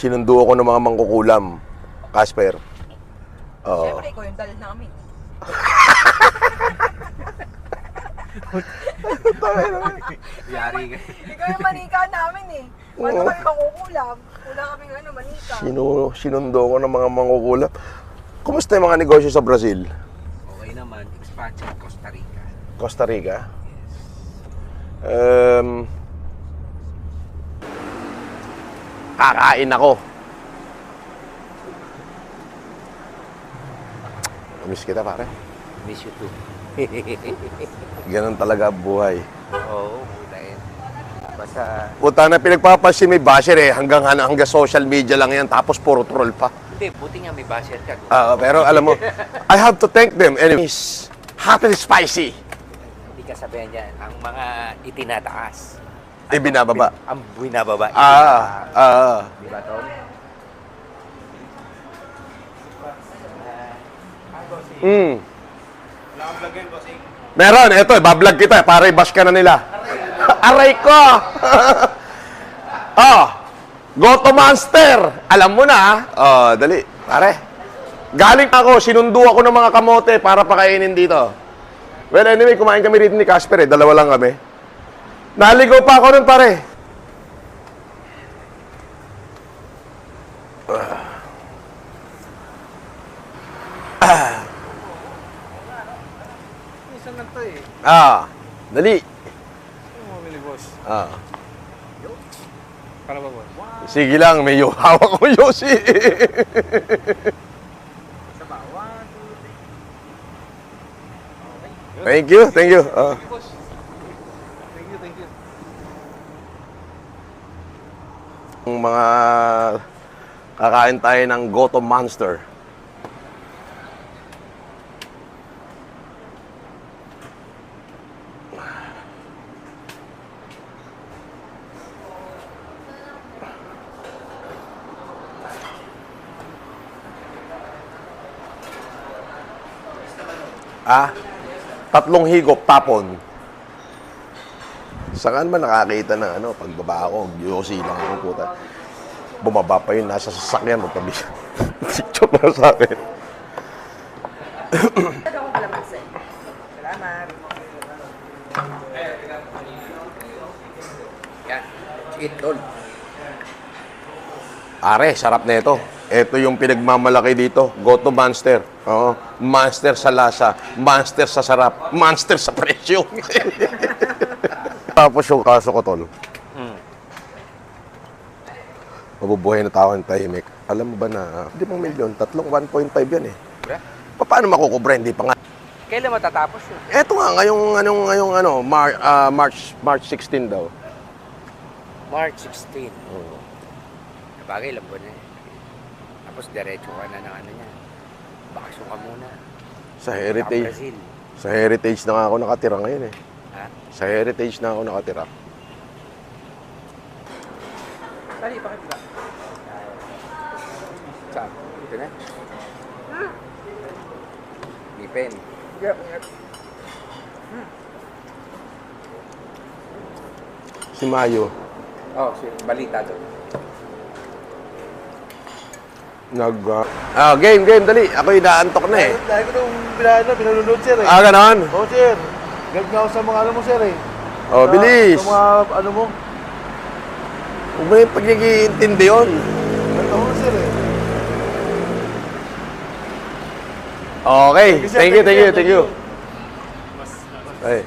Sinundo ako ng mga mangkukulam. Casper. Oo. Siyempre, ikaw yung dal namin. Yari ka. Ikaw yung manika namin eh. Paano kami makukulam? Wala kaming manika. Sinundo ko ng mga mangkukulam. Kumusta yung mga negosyo sa Brazil? Okay naman. Expansion Costa Rica. Costa Rica? Kakain ako. Miss kita, pare. Miss you too. Ganun talaga buhay. Oo, puta yun. Basta, Puta na pinagpapansin may basher eh. Hanggang social media lang yan. Tapos puro troll pa. hindi, buti nga may basher ka. Pero alam mo, I have to thank them. Anyways, hot and spicy. Hindi ka sabihan dyan, ang mga itinataas. Ibinababa. Ang binababa. Di ba, Tol? Meron, eto, bablog kita para i-bash ka na nila. Aray ko! Goto Monster! Alam mo na, dali, pare. Galing ako, sinundo ako ng mga kamote para pakainin dito. Well, anyway, kumain kami rito ni Casper eh, dalawa lang kami. Naligaw pa ako nun, pare. Isang ganito eh. Dali. Ano mo bili, boss? Para ba, boss? Sige lang, may hawak ko Yossi. Sa ba? 1, 2, 3. Thank you, thank you. Boss. Thank you, thank you. Ang mga kakain tayo ng Goto Monster. Tatlong higop tapon. Saan man nakakita ng pagbaba ko, Yossi lang ako puta. Bumaba pa yun, nasa sasakyan mo tabi. Picture na sa akin. Ako kalamansi. Salamat. Yan. Sige, Tol. Are, sarap na ito. Ito yung pinagmamalaki dito. Goto Monster. Oo. Monster sa lasa. Monster sa sarap. Monster sa presyo. Tapos yung kaso ko, Tol. Mabubuhay na tao ng tahimik. Alam mo ba na, hindi pang milyon, 1.5 yan eh. Paano makukubra? Hindi pa nga. Kailan matatapos yun? Eto nga, ngayong March 16 daw. March 16. Bagay, lang po na eh. Tapos diretso ka na ng ano niya. Bakasyon ka muna. Sa Heritage. Brazil. Sa Heritage na nga ako nakatira ngayon eh. Ha? Sa Heritage na ako nakatira. Dali, bakit ba? Saan? Ito na? May pen. Yep. Si Mayo, Oh, balita doon. game, dali. Ako inaantok na eh. Dahil ko itong pinanunod, sir eh. Ganon. Oo, sir. Gag nga ako sa mga ano mo, sir eh. Bilis. Sa mga ano mo. Huwag mo yung pag-iintindi yun. Gag ako, sir eh. Okay. Thank you. Ay.